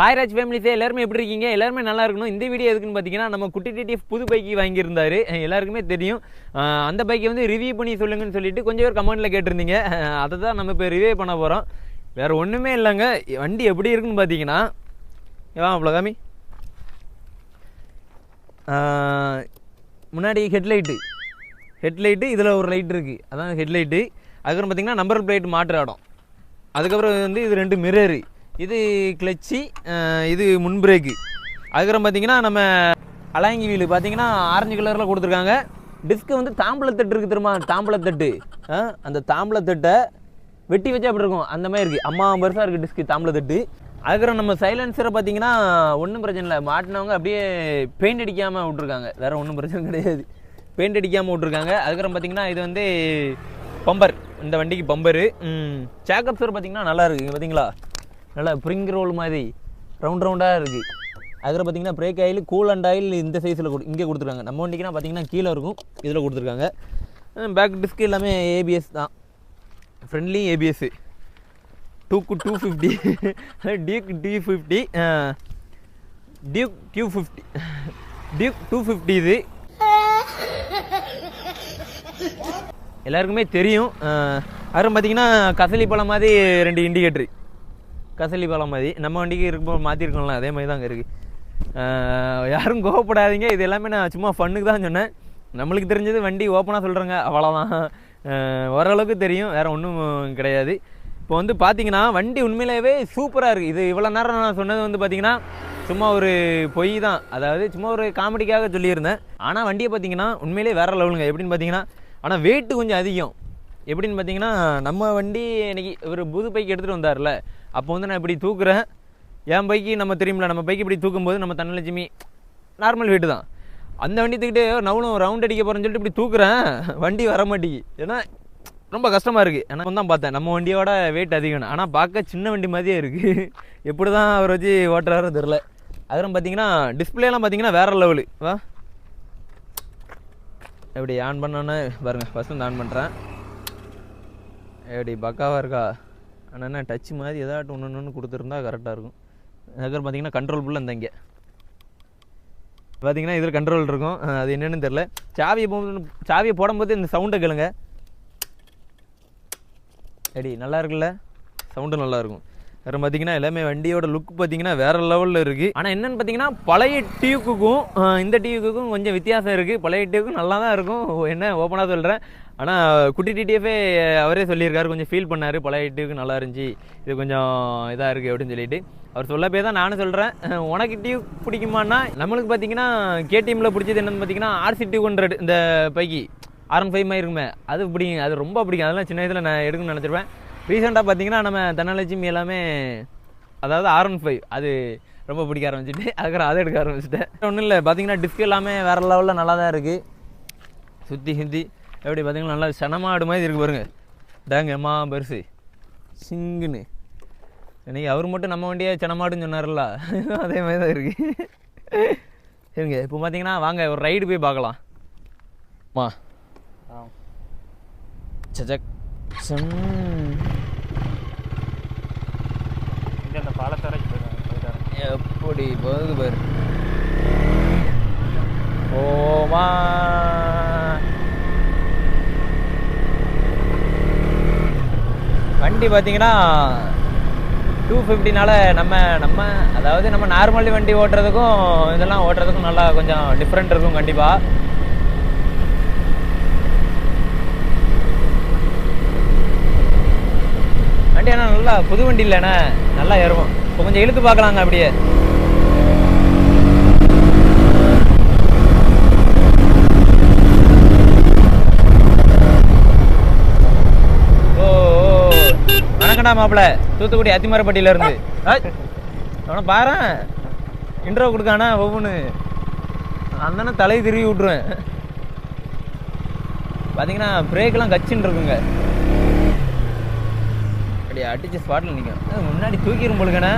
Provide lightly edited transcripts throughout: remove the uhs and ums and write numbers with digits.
Hi Raj ஃபேமிலிஸே எல்லாருமே எப்படி இருக்கீங்க? எல்லாருமே நல்லா இருக்கணும். இந்த வீடியோ எதுக்குன்னு பார்த்தீங்கன்னா, நம்ம குட்டி டிடிஎஃப் புது பைக்கு வாங்கியிருந்தாரு, எல்லாருக்குமே தெரியும். அந்த பைக்கை வந்து ரிவ்யூ பண்ணி சொல்லுங்கன்னு சொல்லிட்டு கொஞ்சம் பேர் கமெண்ட்டில் கேட்டிருந்தீங்க. அதை தான் நம்ம இப்போ ரிவ்யூ பண்ண போகிறோம். வேறு ஒன்றுமே இல்லைங்க. வண்டி எப்படி இருக்குன்னு பார்த்தீங்கன்னா, அவ்வளோ காமி முன்னாடி ஹெட்லைட்டு இதில் ஒரு லைட் இருக்குது, அதான் ஹெட்லைட்டு. அதுக்கப்புறம் பார்த்தீங்கன்னா நம்பர் பிளேட் மாற்று இடம். அதுக்கப்புறம் வந்து இது 2 மிரரு, இது கிளச்சு, இது முன் பிரேக்கு. அதுக்கப்புறம் பார்த்தீங்கன்னா நம்ம அலாங்கி வீலு பார்த்தீங்கன்னா ஆரஞ்சு கலரில் கொடுத்துருக்காங்க. டிஸ்க்கு வந்து தாம்பளத்தட்டு இருக்குது தெரியுமா, தாம்பளத்தட்டு. அந்த தாம்பளத்தட்டை வெட்டி வச்சா அப்படி இருக்கும், அந்த மாதிரி இருக்குது. அம்மா பெருசாக இருக்குது டிஸ்க்கு தாம்பளத்தட்டு. அதுக்கப்புறம் நம்ம சைலன்சரை பார்த்தீங்கன்னா ஒன்றும் பிரச்சனை இல்லை, மாட்டினவங்க அப்படியே பெயிண்ட் அடிக்காமல் விட்ருக்காங்க, வேறு ஒன்றும் பிரச்சனை கிடையாது, பெயிண்ட் அடிக்காமல் விட்ருக்காங்க. அதுக்கப்புறம் பார்த்தீங்கன்னா இது வந்து பம்பர், இந்த வண்டிக்கு பம்பரு. சேக்கப்ஸர் பார்த்தீங்கன்னா நல்லா இருக்குது, பார்த்தீங்களா, நல்லா ஸ்ப்ரிங் ரோல் மாதிரி ரவுண்டாக இருக்குது. அதுக்கப்புறம் பார்த்தீங்கன்னா brake oil, cool and oil இந்த சைஸில் இங்கே கொடுத்துருக்காங்க. நம்ம வண்டிக்குனா பார்த்தீங்கன்னா கீழே இருக்கும், இதில் கொடுத்துருக்காங்க. பேக் டிஸ்க் எல்லாமே ஏபிஎஸ் தான், friendly ABS. 250 Duke 250, Duke 250, Duke 250. இது எல்லாருக்குமே தெரியும். அதுவும் பார்த்தீங்கன்னா கசலி பழம் மாதிரி 2 இண்டிகேட்டரு, கசலி பழம் மாதிரி நம்ம வண்டிக்கு இருக்கும்போது மாற்றிருக்கோம்ல, அதே மாதிரி தாங்க இருக்குது. யாரும் கோவப்படாதீங்க, இது எல்லாமே நான் சும்மா ஃபன்னுக்கு தான் சொன்னேன். நம்மளுக்கு தெரிஞ்சது வண்டி ஓப்பனாக சொல்கிறேங்க, அவ்வளோதான். ஓரளவுக்கு தெரியும், வேறு ஒன்றும் கிடையாது. இப்போ வந்து பார்த்தீங்கன்னா வண்டி உண்மையிலேயே சூப்பராக இருக்குது. இது இவ்வளோ நேரம் நான் சொன்னது வந்து பார்த்தீங்கன்னா சும்மா ஒரு பொய் தான், அதாவது சும்மா ஒரு காமெடிக்காக சொல்லியிருந்தேன். ஆனால் வண்டியை பார்த்தீங்கன்னா உண்மையிலே வேறு லெவலுங்க. எப்படின்னு பார்த்தீங்கன்னா, ஆனால் வெயிட்டு கொஞ்சம் அதிகம். எப்படின்னு பார்த்தீங்கன்னா, நம்ம வண்டி இன்றைக்கி ஒரு புது பைக் எடுத்துகிட்டு வந்தார்ல, அப்போ வந்து நான் இப்படி தூக்குறேன். என் பைக்கு நம்ம தெரியுமில்ல, நம்ம பைக்கு இப்படி தூக்கும்போது நம்ம தனலட்சுமி நார்மல் வெயிட்டு தான். அந்த வண்டி தூக்கிட்டு நவளும் ரவுண்ட் அடிக்க போகிறேன்னு சொல்லிட்டு இப்படி தூக்குறேன், வண்டி வர மாட்டேங்கி. ஏன்னா ரொம்ப கஷ்டமாக இருக்குது. ஏன்னா தான் பார்த்தேன் நம்ம வண்டியோட வெயிட் அதிகம், ஆனால் பார்க்க சின்ன வண்டி மாதிரியே இருக்குது. எப்படி தான் அவர் வச்சு ஓட்டுறாரோ தெரில. அதுவும் பார்த்தீங்கன்னா டிஸ்பிளேலாம் பார்த்தீங்கன்னா வேறு லெவலு. வா எப்படி ஆன் பண்ணோன்னே பாருங்கள், ஃபஸ்ட்டு வந்து ஆன் பண்ணுறேன், எப்படி பக்காவாக இருக்கா. ஆனால் என்ன டச்சு மாதிரி ஏதாட்டும் ஒன்று கொடுத்துருந்தா கரெக்டாக இருக்கும். அதுக்கப்புறம் பார்த்தீங்கன்னா கண்ட்ரோல் ஃபுல்லாக இந்த இங்கே பார்த்தீங்கன்னா இதில் கண்ட்ரோல் இருக்கும், அது என்னென்னு தெரில. சாவியை போடும்போது இந்த சவுண்டை கேளுங்க, எப்படி நல்லா இருக்குல்ல, சவுண்டும் நல்லாயிருக்கும். வேறு பார்த்தீங்கன்னா எல்லாமே வண்டியோட லுக் பார்த்தீங்கன்னா வேறு லெவலில் இருக்குது. ஆனால் என்னென்னு பார்த்தீங்கன்னா பழைய டியூக்குக்கும் இந்த டியூக்குக்கும் கொஞ்சம் வித்தியாசம் இருக்குது. பழைய டியூக்கும் நல்லா தான் இருக்கும், என்ன ஓப்பனாக சொல்கிறேன். ஆனால் குட்டி டிடிஎஃபே அவரே சொல்லியிருக்காரு, கொஞ்சம் ஃபீல் பண்ணார், பழைய டியூக்கு நல்லா இருந்துச்சு, இது கொஞ்சம் இதாக இருக்குது அப்படின்னு சொல்லிட்டு. அவர் சொல்ல போய் தான் நானும் சொல்கிறேன். உனக்கு டியூக் பிடிக்குமான்னா, நம்மளுக்கு பார்த்தீங்கன்னா கேடிஎம்மில் பிடிச்சது என்னென்னு பார்த்தீங்கன்னா RC 200, இந்த பைக்கு R15 மாதிரி இருக்குமே, அது பிடிக்கும், அது ரொம்ப பிடிக்கும். அதெல்லாம் சின்ன வயதில் நான் எடுக்கணும்னு நினச்சிருப்பேன். ரீசெண்டாக பார்த்தீங்கன்னா நம்ம தனலட்சுமி எல்லாமே, அதாவது R15 அது ரொம்ப பிடிக்க ஆரம்பிச்சுட்டு அதுக்கப்புறம் அதை எடுக்க ஆரம்பிச்சிட்டேன். ஒன்றும் இல்லை, பார்த்தீங்கன்னா டிஸ்க் எல்லாமே வேறு லெவலில் நல்லா தான் இருக்குது. சுற்றி எப்படி பார்த்தீங்கன்னா நல்லா சனமாடு மாதிரி இருக்குது பாருங்க. டேங்க அம்மா பெருசு சிங்குன்னு. இன்றைக்கி அவர் மட்டும் நம்ம வண்டியே சனமாடுன்னு சொன்னார்ல, அதே மாதிரி தான் இருக்குது. சரிங்க, இப்போ பார்த்தீங்கன்னா வாங்க ஒரு ரைடு போய் பார்க்கலாம். மா சஜக் அந்த பாலத்தரை எப்படி போகுது பாரு. ஓமா வண்டி பார்த்தீங்கன்னா 250னால நம்ம அதாவது நம்ம நார்மல் வண்டி ஓட்டுறதுக்கும் இதெல்லாம் ஓட்டுறதுக்கும் நல்லா கொஞ்சம் டிஃப்ரெண்ட் இருக்கும் கண்டிப்பாக. வண்டி ஆனால் நல்லா புது வண்டி இல்லைண்ணே, நல்லா ஏறுவோம். இப்போ கொஞ்சம் இழுத்து பார்க்கலாங்க அப்படியே. ஓ வணக்கண்டா மாப்பிள்ள, தூத்துக்குடி அத்திமரப்பட்டியிலேருந்து. அவனை பாரு இன்ட்ரோ கொடுக்கானா ஒவ்வொன்று, அந்தன தலையை திருவி விட்ருவேன். பார்த்தீங்கன்னா பிரேக்கெலாம் கச்சின்னு இருக்குங்க, அடிச்ச ஸ்பாட்டில் நிற்கும். முன்னாடி தூக்கிடும் போலுங்கண்ணே.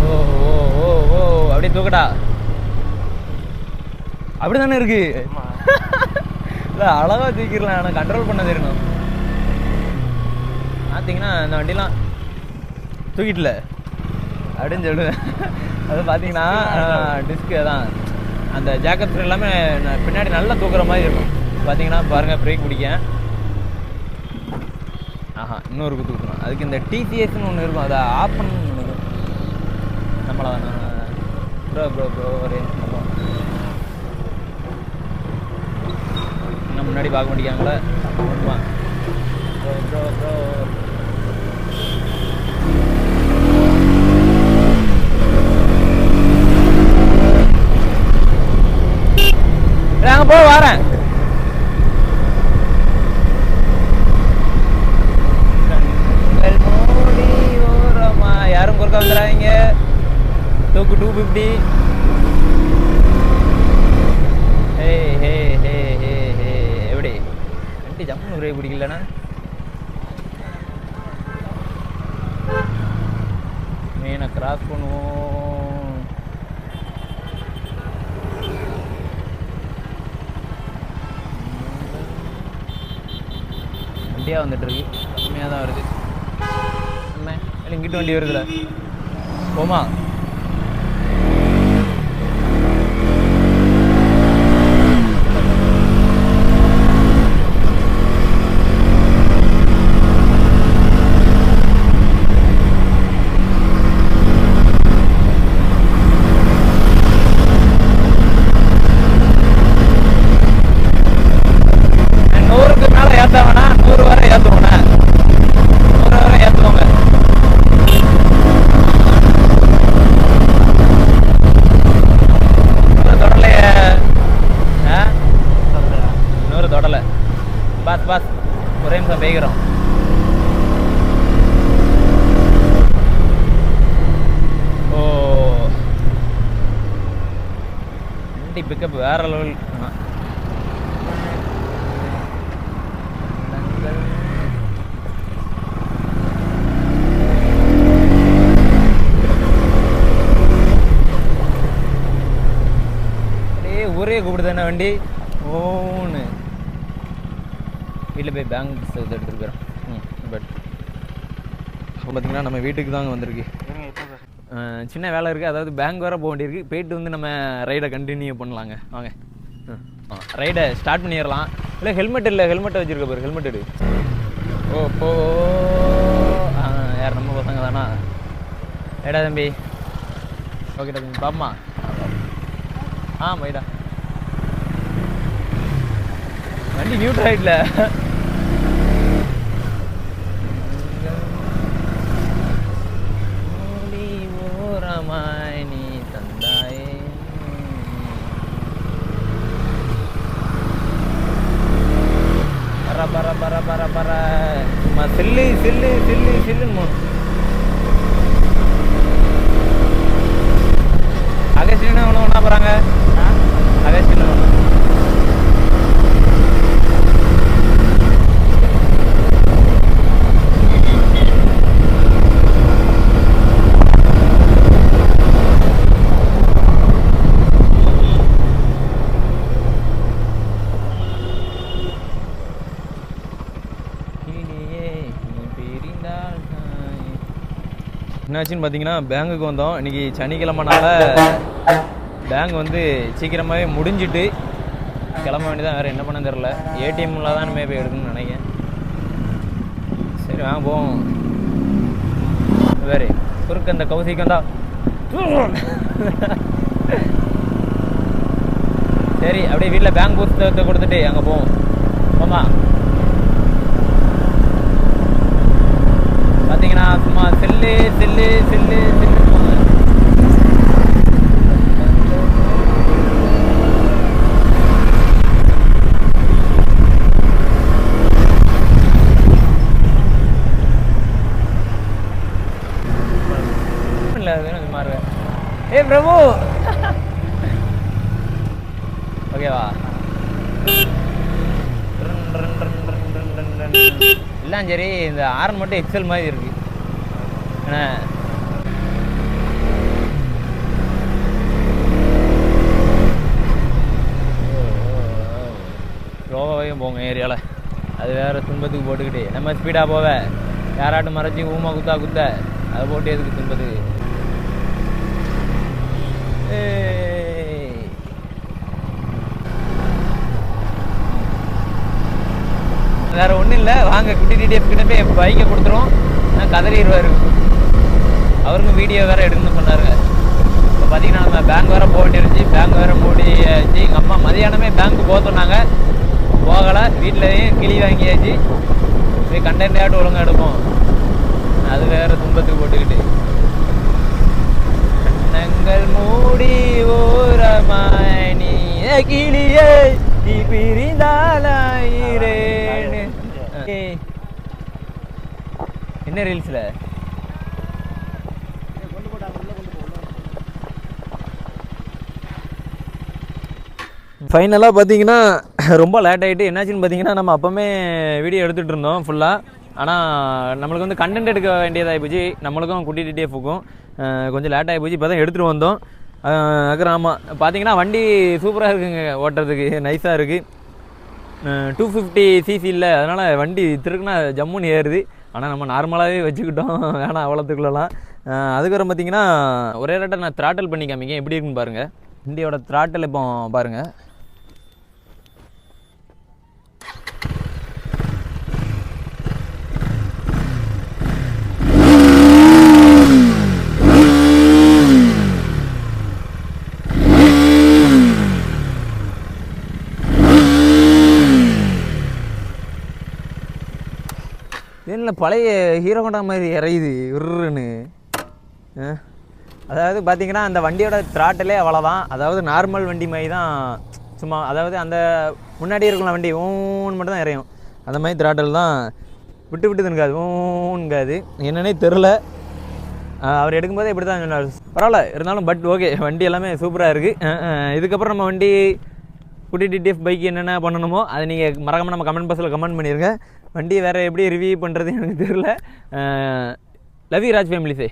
ஓ ஓ ஓ ஓ அப்படியே தூக்கடா, அப்படி தானே இருக்கு. இல்லை அழகாக தூக்கிடலாம், ஆனால் கண்ட்ரோல் பண்ண தெரியணும். பார்த்தீங்கன்னா இந்த வண்டிலாம் தூக்கிட்டல அப்படின்னு சொல்லுவேன். அது பார்த்தீங்கன்னா டிஸ்க்கு தான் அந்த ஜாக்கெட் எல்லாமே பின்னாடி நல்லா தூக்குற மாதிரி இருக்கும். பார்த்தீங்கன்னா பாருங்கள், பிரேக் பிடிக்க ஆஹா இன்னொரு குத்து குத்துணும். அதுக்கு இந்த டிசிஎஸ்ன்னு ஒன்று இருக்கும், அதை ஆஃப் பண்ணணும்னு நினைக்கிறேன். நம்மளா ப்ரோ ப்ரோ ப்ரோ ஒரே இன்னும் முன்னாடி பார்க்க மாட்டேங்காங்களே. ப்ரோ ப்ரோ ப்ரோ நாங்கள் போய் வரேன். யாரும் குறுக்க வந்துடாதீங்க. தூக்கு 250. ஹே ஹே ஹே ஹே ஹே எப்படி வண்டி ஜம்முன்னு பிரேக் பிடிக்கலண்ணா. மெயினை கிராஸ் பண்ணுவோம். வண்டியாக வந்துட்டுருக்கு, கம்மியாக தான் வருது. என்ன இங்கிட்டு வண்டி வருதுல போமா. பாஸ் ஒரே நிமிஷம் பேய்கிறோம். ஓ வண்டி பிக்கப் வேற லெவல். ஒரே கூப்பிடுதானே வண்டி ஓன்னு. வீட்டில் போய் பேங்க் புத்தகத்தை எடுத்துருக்குறோம். பட் இப்போ பார்த்திங்கன்னா நம்ம வீட்டுக்கு தாங்க வந்திருக்கு. சின்ன வேலை இருக்குது, அதாவது பேங்க் வேறு போக வேண்டியிருக்கு. போயிட்டு வந்து நம்ம ரைடை கண்டினியூ பண்ணலாங்க. வாங்க ரைடை ஸ்டார்ட் பண்ணிடலாம். இல்லை ஹெல்மெட் இல்லை, ஹெல்மெட்டை வச்சுருக்க பாரு, ஹெல்மெட் எடு. ஓ யார் நம்ம பசங்க தானா? ஏடா தம்பி. ஓகேடா தம்பி பாப்பமா. போய்டா. வண்டி நியூட்ரல் ஓரமாய் நீ தந்தாயே. பர பர பர பர பர சும்மா சில்லு சில்லு சில்லு சில்லுன்னு அகஸ்டின் ஒன்று ஒன்றா போகிறாங்க. அகஸ்டின் ஒன்று என்னாச்சுன்னு பார்த்தீங்கன்னா பேங்குக்கு வந்தோம். இன்றைக்கி சனிக்கிழமைனால பேங்க் வந்து சீக்கிரமாகவே முடிஞ்சிட்டு கிளம்ப வேண்டியதான். வேறு என்ன பண்ண தெரில. ஏடிஎம்மில் தான் நம்ம போய் எடுக்கணும்னு நினைக்கிறேன். சரி வாங்க போவோம். வேறு குறுக்க அந்த கௌசிக்கம் தான். சரி அப்படியே வீட்டில் பேங்க் புத்தகத்தை கொடுத்துட்டு அங்கே போவோம். போமா பார்த்தீங்கன்னா சும்மா செல்லு செல்லு செல்லு செல்லு மாறுவேன். ஏ பிரபு ஓகேவா? எல்லாம் சரி. இந்த ஆரன் மட்டும் எக்ஸல் மாதிரி இருக்கு. ஏன்னா ஸ்லோவாகவே போங்க ஏரியாவில். அது வேறு துன்பத்துக்கு போட்டுக்கிட்டு நம்ம ஸ்பீடாக போவ யாராட்டும் மறைச்சி ஊமா குத்த அதை போட்டு எதுக்கு துன்பத்துக்கு. வேறு ஒன்றும் இல்லை, வாங்க குட்டி டிடிஎஃப் கிட்ட போய் என் பைக்கை கொடுத்துருவோம். கதறிடுவார். அவருக்கும் வீடியோ வேறு எடுக்கணும்னு சொன்னாருங்க. இப்போ பார்த்தீங்கன்னா நம்ம பேங்க் வேறு போக வேண்டியிருந்துச்சு. பேங்க் வேறு மூடியாச்சு. எங்கள் அம்மா மதியானமே பேங்க்கு போக சொன்னாங்க, போகலை. வீட்டிலையும் கிளி வாங்கியாச்சு. போய் கண்டென்ட்டாட்டு ஒழுங்காக எடுப்போம். அது வேறு துன்பத்துக்கு போட்டுக்கிட்டு கண்ணங்கள் மூடி ஓரமாய் நீ கிளியே நீ பிரிந்தாலாயிரேன்னு. என்ன ரீல்ஸ்ல ஃபைனலாக பார்த்தீங்கன்னா ரொம்ப லேட் ஆகிட்டு. என்னாச்சுன்னு பார்த்தீங்கன்னா நம்ம அப்போவுமே வீடியோ எடுத்துகிட்டு இருந்தோம் ஃபுல்லாக. ஆனால் நம்மளுக்கு வந்து கண்டென்ட் எடுக்க வேண்டியதாகி போச்சு. நம்மளுக்கும் குட்டி டிடிஎஃப்க்கும் கொஞ்சம் லேட் ஆகி போச்சு. இப்போ தான் எடுத்துகிட்டு வந்தோம். அதுக்கப்புறம் ஆமாம் பார்த்தீங்கன்னா வண்டி சூப்பராக இருக்குங்க, ஓட்டுறதுக்கு நைஸாக இருக்குது. 250 cc இல்லை, அதனால் வண்டி திருக்குனா ஜம்முன்னு ஏறுது. ஆனால் நம்ம நார்மலாகவே வச்சுக்கிட்டோம், வேணாம் அவ்வளோத்துக்குள்ளலாம். அதுக்கப்புறம் பார்த்தீங்கன்னா ஒரே ரெட்டை நான் த்ராட்டல் பண்ணி காமிக்கேன் எப்படி இருக்குன்னு பாருங்கள். வண்டியோட த்ராட்டல் இப்போ பாருங்கள். என்ன பழைய ஹீரோ ஹோண்டா மாதிரி இறையுது உருன்னு. அதாவது பார்த்தீங்கன்னா அந்த வண்டியோட த்ராட்டிலே அவ்வளோதான். அதாவது நார்மல் வண்டி மாதிரி தான், சும்மா அதாவது அந்த முன்னாடி இருக்கலாம் வண்டி ஊன்னு மட்டும் தான் இறையும். அந்த மாதிரி த்ராட்டில் தான், விட்டு விட்டு இருக்காது, ஊன்னுங்காது. என்னன்னே தெரில. அவர் எடுக்கும்போதே இப்படி தான் சொன்னார். பரவாயில்ல இருந்தாலும் பட் ஓகே, வண்டி எல்லாமே சூப்பராக இருக்குது. இதுக்கப்புறம் நம்ம வண்டி குட்டி டிடிஎஃப் பைக் என்னென்ன பண்ணணுமோ அதை நீங்கள் மறக்காமல் நம்ம கமெண்ட் பாக்ஸில் கமெண்ட் பண்ணிடுங்க. வண்டியை வேறு எப்படி ரிவ்யூ பண்ணுறது எனக்கு தெரியல. Love you Raj family say.